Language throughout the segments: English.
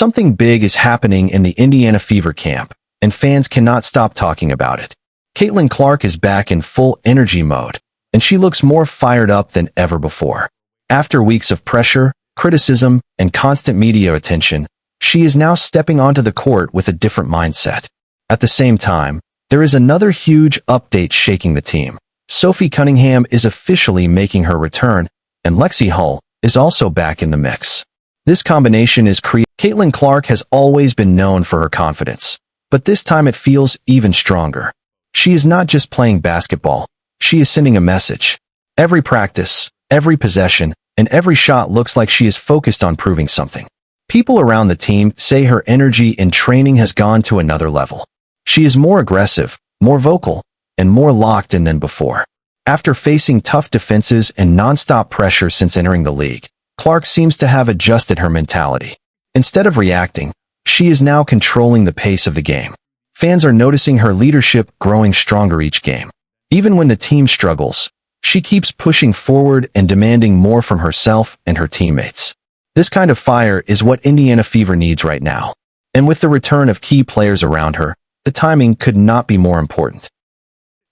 Something big is happening in the Indiana Fever camp, and fans cannot stop talking about it. Caitlin Clark is back in full energy mode, and she looks more fired up than ever before. After weeks of pressure, criticism, and constant media attention, she is now stepping onto the court with a different mindset. At the same time, there is another huge update shaking the team. Sophie Cunningham is officially making her return, and Lexie Hull is also back in the mix. This combination is Caitlin Clark has always been known for her confidence, but this time it feels even stronger. She is not just playing basketball, she is sending a message. Every practice, every possession, and every shot looks like she is focused on proving something. People around the team say her energy in training has gone to another level. She is more aggressive, more vocal, and more locked in than before. After facing tough defenses and non-stop pressure since entering the league, Clark seems to have adjusted her mentality. Instead of reacting, she is now controlling the pace of the game. Fans are noticing her leadership growing stronger each game. Even when the team struggles, she keeps pushing forward and demanding more from herself and her teammates. This kind of fire is what Indiana Fever needs right now. And with the return of key players around her, the timing could not be more important.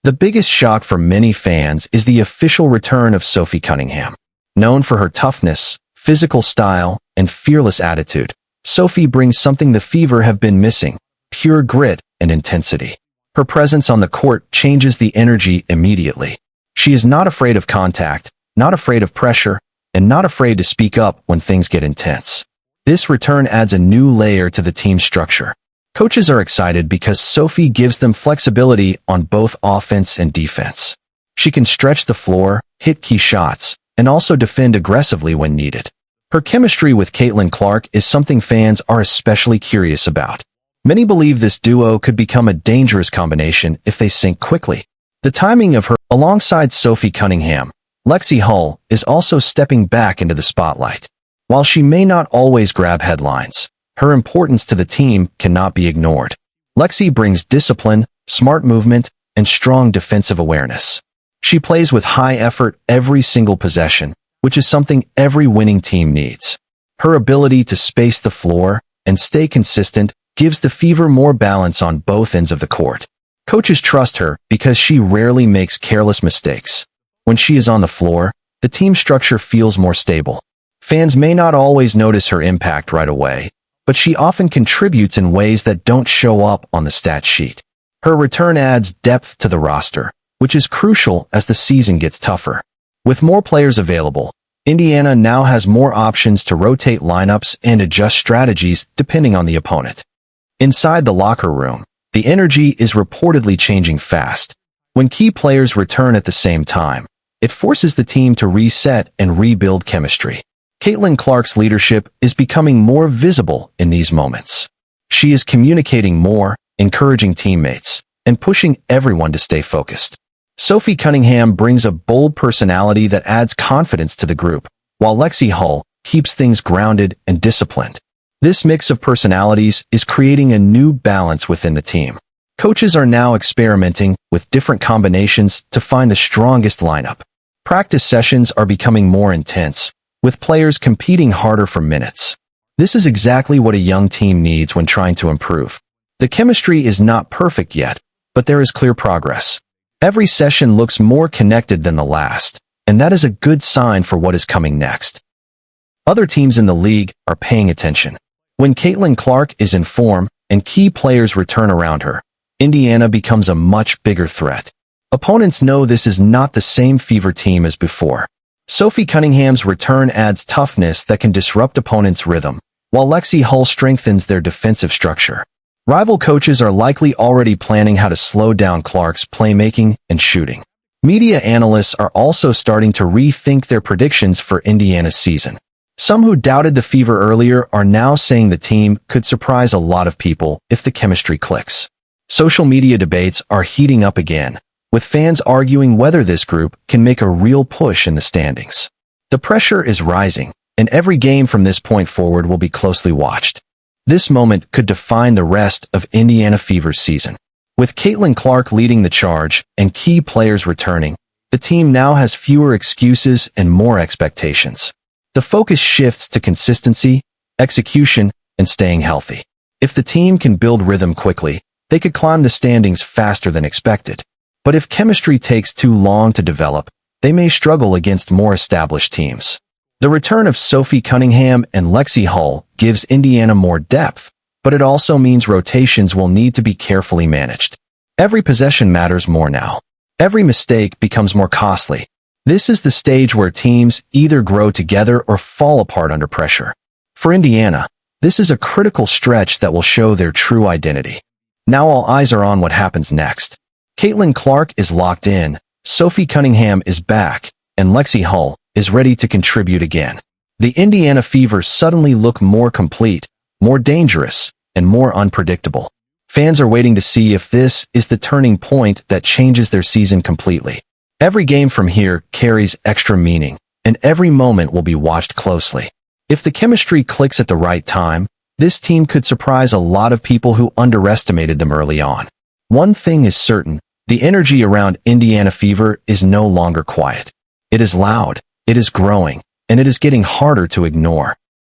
The biggest shock for many fans is the official return of Sophie Cunningham. Known for her toughness, physical style, and fearless attitude, Sophie brings something the Fever have been missing: pure grit and intensity. Her presence on the court changes the energy immediately. She is not afraid of contact, not afraid of pressure, and not afraid to speak up when things get intense. This return adds a new layer to the team's structure. Coaches are excited because Sophie gives them flexibility on both offense and defense. She can stretch the floor, hit key shots, and also defend aggressively when needed. Her chemistry with Caitlin Clark is something fans are especially curious about. Many believe this duo could become a dangerous combination if they sync quickly. The timing of her alongside Sophie Cunningham, Lexie Hull is also stepping back into the spotlight. While she may not always grab headlines, her importance to the team cannot be ignored. Lexie brings discipline, smart movement, and strong defensive awareness. She plays with high effort every single possession, which is something every winning team needs. Her ability to space the floor and stay consistent gives the Fever more balance on both ends of the court. Coaches trust her because she rarely makes careless mistakes. When she is on the floor, the team structure feels more stable. Fans may not always notice her impact right away, but she often contributes in ways that don't show up on the stat sheet. Her return adds depth to the roster, which is crucial as the season gets tougher. With more players available, Indiana now has more options to rotate lineups and adjust strategies depending on the opponent. Inside the locker room, the energy is reportedly changing fast. When key players return at the same time, it forces the team to reset and rebuild chemistry. Caitlin Clark's leadership is becoming more visible in these moments. She is communicating more, encouraging teammates, and pushing everyone to stay focused. Sophie Cunningham brings a bold personality that adds confidence to the group, while Lexie Hull keeps things grounded and disciplined. This mix of personalities is creating a new balance within the team. Coaches are now experimenting with different combinations to find the strongest lineup. Practice sessions are becoming more intense, with players competing harder for minutes. This is exactly what a young team needs when trying to improve. The chemistry is not perfect yet, but there is clear progress. Every session looks more connected than the last, and that is a good sign for what is coming next. Other teams in the league are paying attention. When Caitlin Clark is in form and key players return around her, Indiana becomes a much bigger threat. Opponents know this is not the same Fever team as before. Sophie Cunningham's return adds toughness that can disrupt opponents' rhythm, while Lexie Hull strengthens their defensive structure. Rival coaches are likely already planning how to slow down Clark's playmaking and shooting. Media analysts are also starting to rethink their predictions for Indiana's season. Some who doubted the Fever earlier are now saying the team could surprise a lot of people if the chemistry clicks. Social media debates are heating up again, with fans arguing whether this group can make a real push in the standings. The pressure is rising, and every game from this point forward will be closely watched. This moment could define the rest of Indiana Fever's season. With Caitlin Clark leading the charge and key players returning, the team now has fewer excuses and more expectations. The focus shifts to consistency, execution, and staying healthy. If the team can build rhythm quickly, they could climb the standings faster than expected. But if chemistry takes too long to develop, they may struggle against more established teams. The return of Sophie Cunningham and Lexie Hull gives Indiana more depth, but it also means rotations will need to be carefully managed. Every possession matters more now. Every mistake becomes more costly. This is the stage where teams either grow together or fall apart under pressure. For Indiana, this is a critical stretch that will show their true identity. Now all eyes are on what happens next. Caitlin Clark is locked in, Sophie Cunningham is back, and Lexie Hull is ready to contribute again. The Indiana Fever suddenly look more complete, more dangerous, and more unpredictable. Fans are waiting to see if this is the turning point that changes their season completely. Every game from here carries extra meaning, and every moment will be watched closely. If the chemistry clicks at the right time, this team could surprise a lot of people who underestimated them early on. One thing is certain, the energy around Indiana Fever is no longer quiet. It is loud, it is growing, and it is getting harder to ignore.